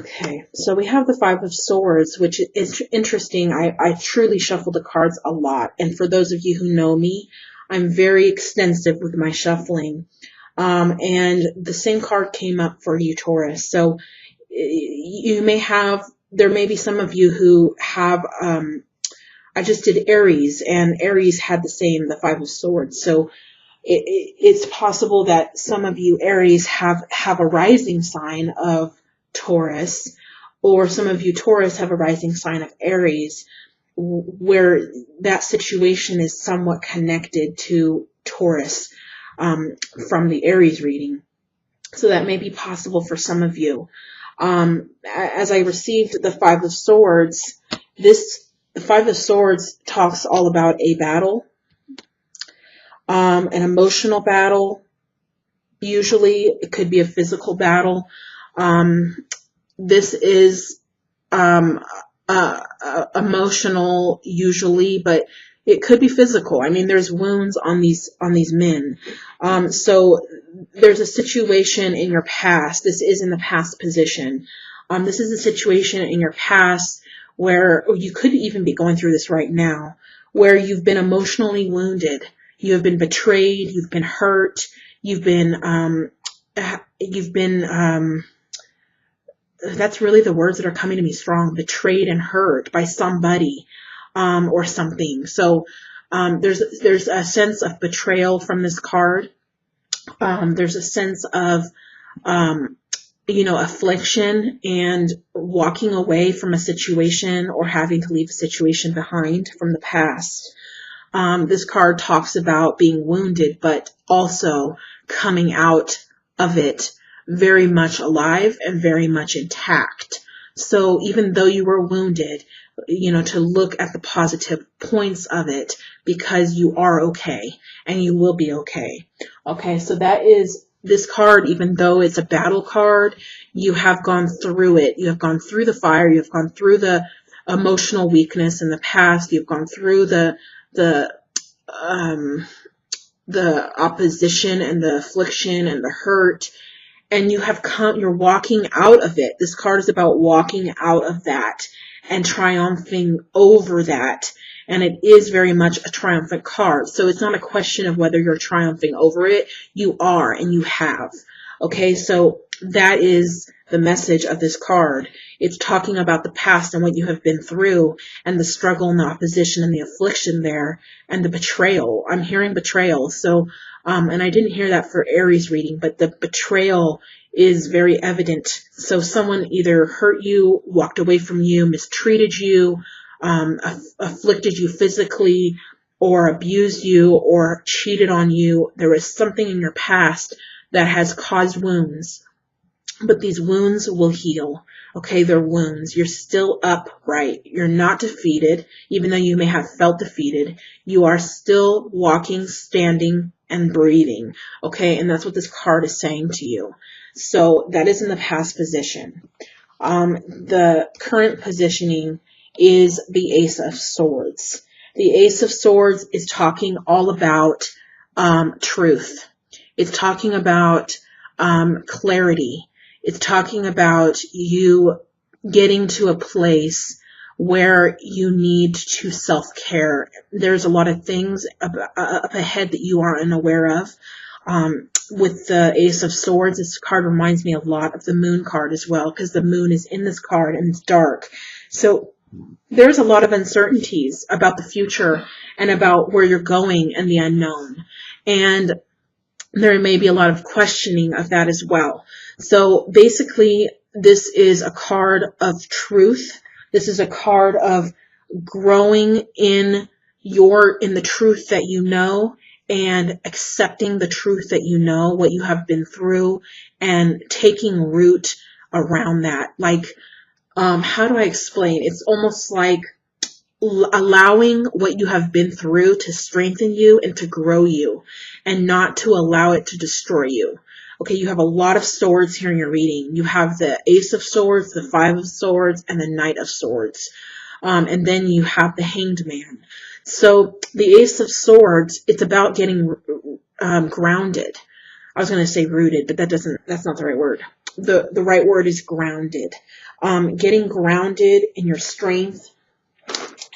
Okay, so we have the Five of Swords, which is interesting. I truly shuffle the cards a lot. And for those of you who know me, I'm very extensive with my shuffling. And the same card came up for you, Taurus. So you may have, there may be some of you who have, I just did Aries, and Aries had the same, the Five of Swords. So it's possible that some of you Aries have a rising sign of Taurus, or some of you Taurus have a rising sign of Aries, where that situation is somewhat connected to Taurus from the Aries reading. So that may be possible for some of you. As I received the Five of Swords, the Five of Swords talks all about a battle, an emotional battle. Usually it could be a physical battle. This is emotional usually, but it could be physical. I mean, there's wounds on these men. So there's a situation in your past. This is in the past position. This is a situation in your past where, or you could even be going through this right now, where you've been emotionally wounded. You have been betrayed. You've been hurt. You've been that's really the words that are coming to me strong, betrayed and hurt by somebody, or something. So, there's a sense of betrayal from this card. There's a sense of, affliction and walking away from a situation or having to leave a situation behind from the past. This card talks about being wounded, but also coming out of it very much alive and very much intact. So even though you were wounded, to look at the positive points of it, because you are okay and you will be okay. Okay, so that is this card. Even though it's a battle card, you have gone through it. You have gone through the fire. You have gone through the emotional weakness in the past. You've gone through the opposition and the affliction and the hurt, and you're walking out of it. This card is about walking out of that and triumphing over that. And it is very much a triumphant card. So it's not a question of whether you're triumphing over it. You are, and you have. Okay, so that is the message of this card. It's talking about the past and what you have been through, and the struggle and the opposition and the affliction there, and the betrayal. I'm hearing betrayal. So, and I didn't hear that for Aries reading, but the betrayal is very evident. So someone either hurt you, walked away from you, mistreated you, afflicted you physically, or abused you, or cheated on you. There was something in your past that has caused wounds, but these wounds will heal. Okay, they're wounds. You're still upright. You're not defeated, even though you may have felt defeated. You are still walking, standing, and breathing. Okay, and that's what this card is saying to you. So that is in the past position. The current positioning is the Ace of Swords. The Ace of Swords is talking all about truth. It's talking about clarity. It's talking about you getting to a place where you need to self-care. There's a lot of things up ahead that you are unaware of. With the Ace of Swords, this card reminds me a lot of the Moon card as well, because the Moon is in this card and it's dark. So there's a lot of uncertainties about the future and about where you're going and the unknown. And there may be a lot of questioning of that as well. So basically, this is a card of truth. This is a card of growing in the truth that you know, and accepting the truth that you know, what you have been through, and taking root around that. Like, how do I explain? It's almost like allowing what you have been through to strengthen you and to grow you, and not to allow it to destroy you. Okay, you have a lot of swords here in your reading. You have the Ace of Swords, the Five of Swords, and the Knight of Swords. And then you have the Hanged Man. So the Ace of Swords, it's about getting grounded. I was going to say rooted, but that's not the right word. the right word is grounded. Getting grounded in your strength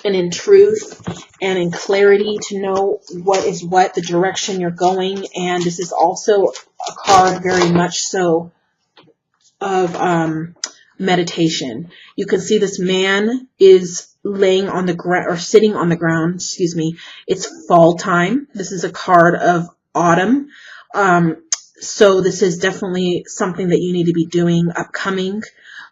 and in truth and in clarity to know what is what, the direction you're going. And this is also a card very much so of meditation. You can see this man is laying on the ground or sitting on the ground, excuse me. It's fall time. This is a card of autumn. So this is definitely something that you need to be doing upcoming,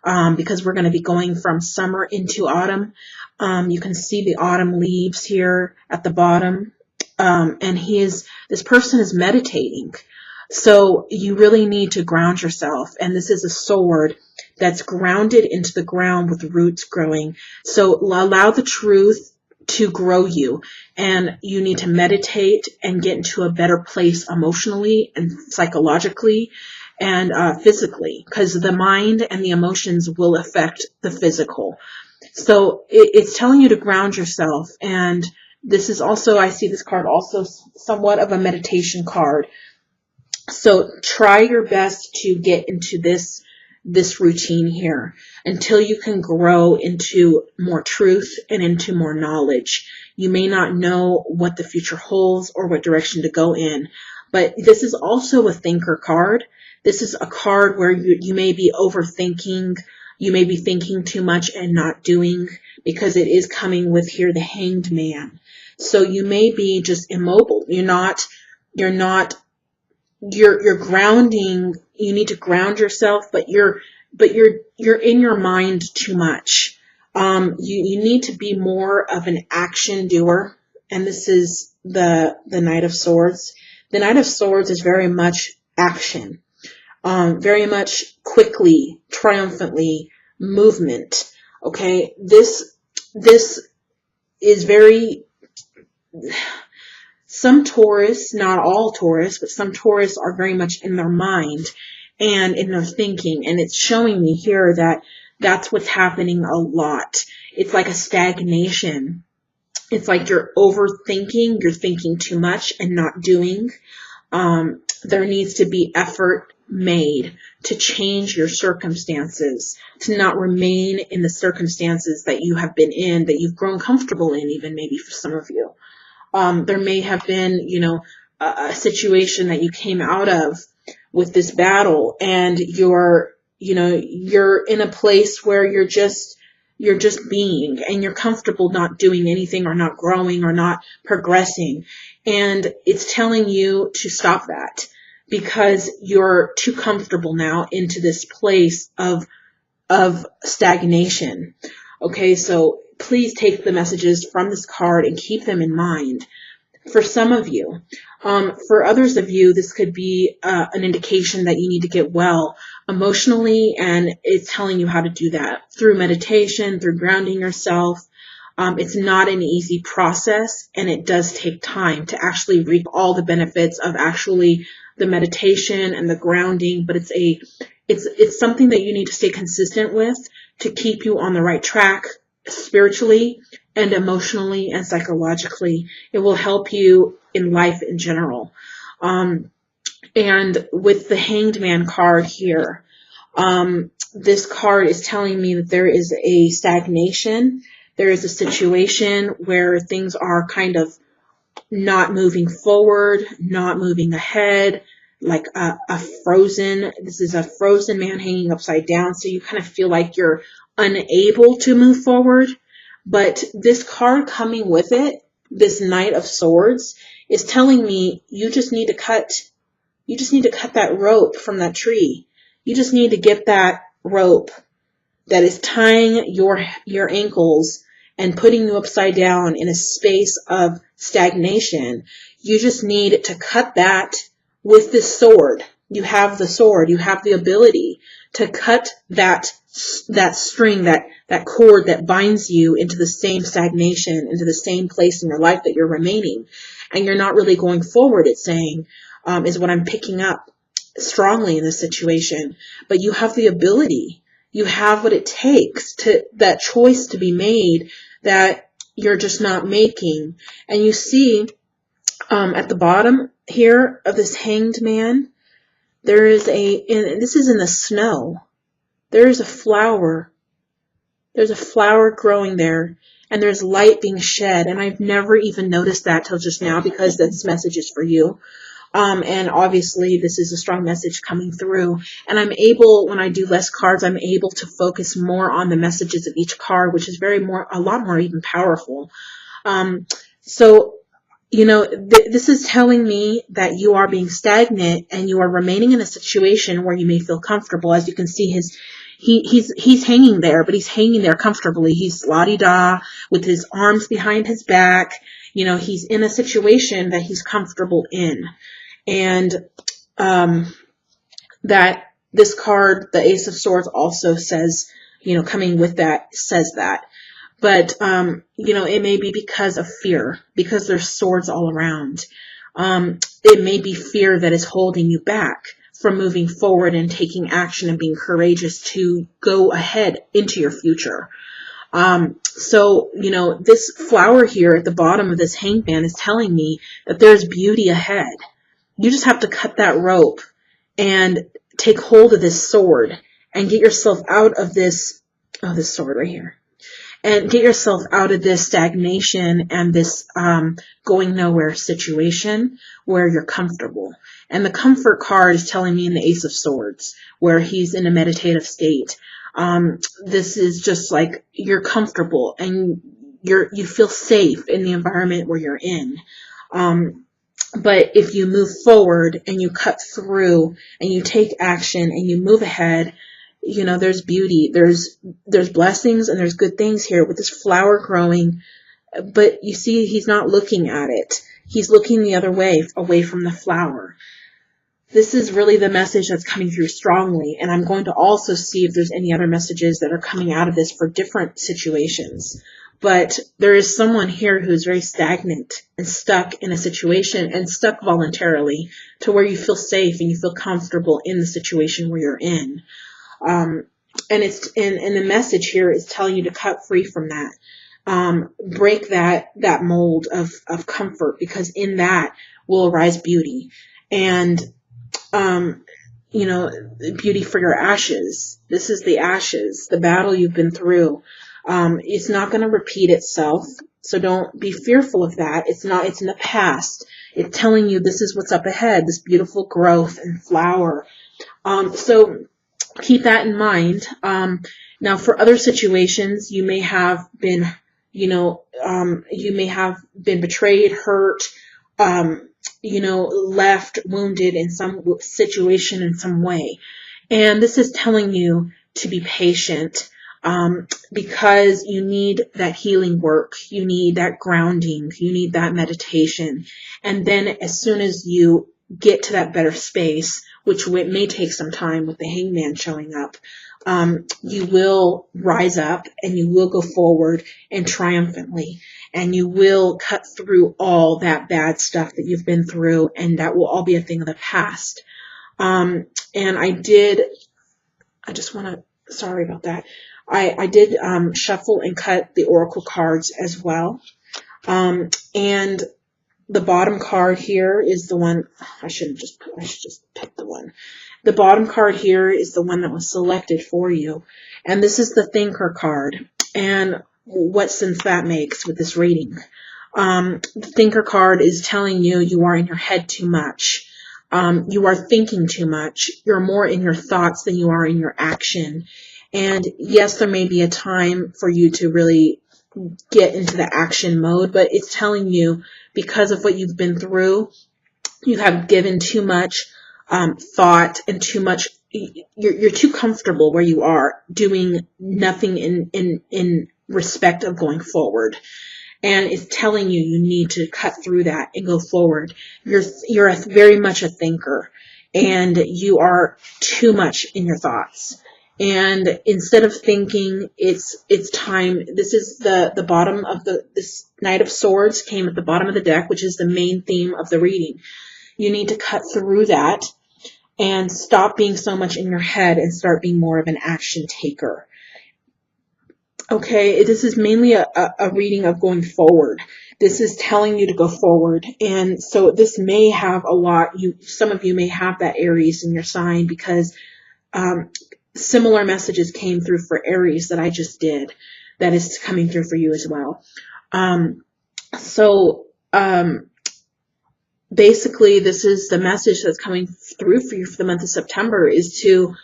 because we're going to be going from summer into autumn. You can see the autumn leaves here at the bottom. And this person is meditating. So you really need to ground yourself. And this is a sword that's grounded into the ground with roots growing. So allow the truth to grow you. And you need to meditate and get into a better place emotionally and psychologically and physically, because the mind and the emotions will affect the physical. So it's telling you to ground yourself. And this is also, I see this card also somewhat of a meditation card. So try your best to get into this routine here until you can grow into more truth and into more knowledge. You may not know what the future holds or what direction to go in, but this is also a thinker card. This is a card where you may be overthinking. You may be thinking too much and not doing, because it is coming with here the Hanged Man. So you may be just immobile. You're grounding. You need to ground yourself, but you're in your mind too much. You need to be more of an action doer. And this is the Knight of Swords. The Knight of Swords is very much action. Very much quickly, triumphantly, movement. Okay. This is very, some Taurus, not all Taurus, but some Taurus are very much in their mind and in their thinking. And it's showing me here that that's what's happening a lot. It's like a stagnation. It's like you're overthinking, you're thinking too much and not doing. There needs to be effort made to change your circumstances, to not remain in the circumstances that you have been in, that you've grown comfortable in, even maybe for some of you. There may have been, a situation that you came out of with this battle, and you're in a place where you're just being, and you're comfortable not doing anything or not growing or not progressing. And it's telling you to stop that, because you're too comfortable now into this place of stagnation. Okay, so please take the messages from this card and keep them in mind. For some of you, for others of you, this could be an indication that you need to get well emotionally, and it's telling you how to do that through meditation, through grounding yourself. It's not an easy process, and it does take time to actually reap all the benefits of actually the meditation and the grounding, but it's something that you need to stay consistent with to keep you on the right track spiritually and emotionally and psychologically. It will help you in life in general. And with the Hanged Man card here, this card is telling me that there is a stagnation. There is a situation where things are kind of not moving forward, not moving ahead, like a frozen, this is a frozen man hanging upside down. So you kind of feel like you're unable to move forward. But this card coming with it, this Knight of Swords, is telling me you just need to cut that rope from that tree. You just need to get that rope that is tying your ankles and putting you upside down in a space of stagnation. You just need to cut that with this sword. You have the sword. You have the ability to cut that string, that cord that binds you into the same stagnation, into the same place in your life that you're remaining. And you're not really going forward, it's saying, is what I'm picking up strongly in this situation. But you have the ability. You have what it takes to that choice to be made that you're just not making. And you see at the bottom here of this Hanged Man, There is and this is in the snow. There is a flower. There's a flower growing there, and there's light being shed. And I've never even noticed that till just now, because this message is for you. And obviously this is a strong message coming through. And I'm able, when I do less cards, I'm able to focus more on the messages of each card, which is a lot more even powerful. So, you know, this is telling me that you are being stagnant and you are remaining in a situation where you may feel comfortable. As you can see, he's hanging there, but he's hanging there comfortably. He's la-di-da with his arms behind his back. You know, he's in a situation that he's comfortable in. And that this card, the Ace of Swords, also says, you know, coming with that, says that. But, you know, it may be because of fear, because there's swords all around. It may be fear that is holding you back from moving forward and taking action and being courageous to go ahead into your future. So, you know, this flower here at the bottom of this hangman is telling me that there's beauty ahead. You just have to cut that rope and take hold of this sword and get yourself out of this sword right here. And get yourself out of this stagnation and this going nowhere situation where you're comfortable. And the comfort card is telling me in the Ace of Swords, where he's in a meditative state. This is just like you're comfortable and you feel safe in the environment where you're in. But if you move forward and you cut through and you take action and you move ahead, you know, there's beauty, there's blessings, and there's good things here with this flower growing. But you see, he's not looking at it. He's looking the other way, away from the flower. This is really the message that's coming through strongly. And I'm going to also see if there's any other messages that are coming out of this for different situations. But there is someone here who's very stagnant and stuck in a situation, and stuck voluntarily, to where you feel safe and you feel comfortable in the situation where you're in. And the message here is telling you to cut free from that. Break that mold of comfort, because in that will arise beauty. And, you know, beauty for your ashes. This is the ashes, the battle you've been through. It's not going to repeat itself. So don't be fearful of that. It's in the past. It's telling you this is what's up ahead, this beautiful growth and flower. So keep that in mind. Now, for other situations, you may have been, you may have been betrayed, hurt, left, wounded in some situation in some way. And this is telling you to be patient, because you need that healing work. You need that grounding. You need that meditation. And then as soon as you get to that better space, which may take some time with the hangman showing up, you will rise up and you will go forward and triumphantly, and you will cut through all that bad stuff that you've been through, and that will all be a thing of the past. And sorry about that. I did shuffle and cut the oracle cards as well. And the bottom card here is the one, I should just pick the one. The bottom card here is the one that was selected for you. And this is the thinker card. And what sense that makes with this reading. The thinker card is telling you are in your head too much. You are thinking too much. You're more in your thoughts than you are in your action. And yes, there may be a time for you to really get into the action mode, but it's telling you, because of what you've been through, you have given too much thought and too much. You're too comfortable where you are, doing nothing in respect of going forward. And it's telling you need to cut through that and go forward. You're very much a thinker, and you are too much in your thoughts. And instead of thinking, it's time. This is the bottom of this Knight of Swords came at the bottom of the deck, which is the main theme of the reading. You need to cut through that and stop being so much in your head and start being more of an action taker. Okay, this is mainly a reading of going forward. This is telling you to go forward. And so this may have a lot, some of you may have that Aries in your sign, because um, similar messages came through for Aries that I just did. That is coming through for you as well. Um, so basically, this is the message that's coming through for you for the month of September, is to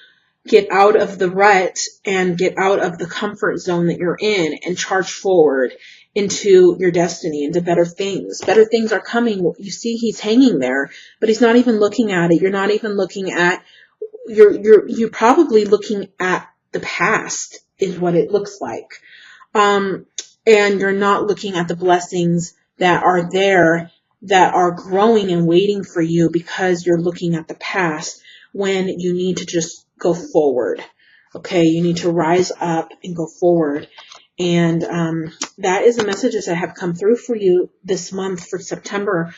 get out of the rut and get out of the comfort zone that you're in and charge forward into your destiny, into better things. Better things are coming. You see, he's hanging there, but he's not even looking at it. You're not even looking at, you're probably looking at the past is what it looks like. Um, and you're not looking at the blessings that are there, that are growing and waiting for you, because you're looking at the past, when you need to just go forward. Okay, you need to rise up and go forward. And that is the messages that have come through for you this month for September.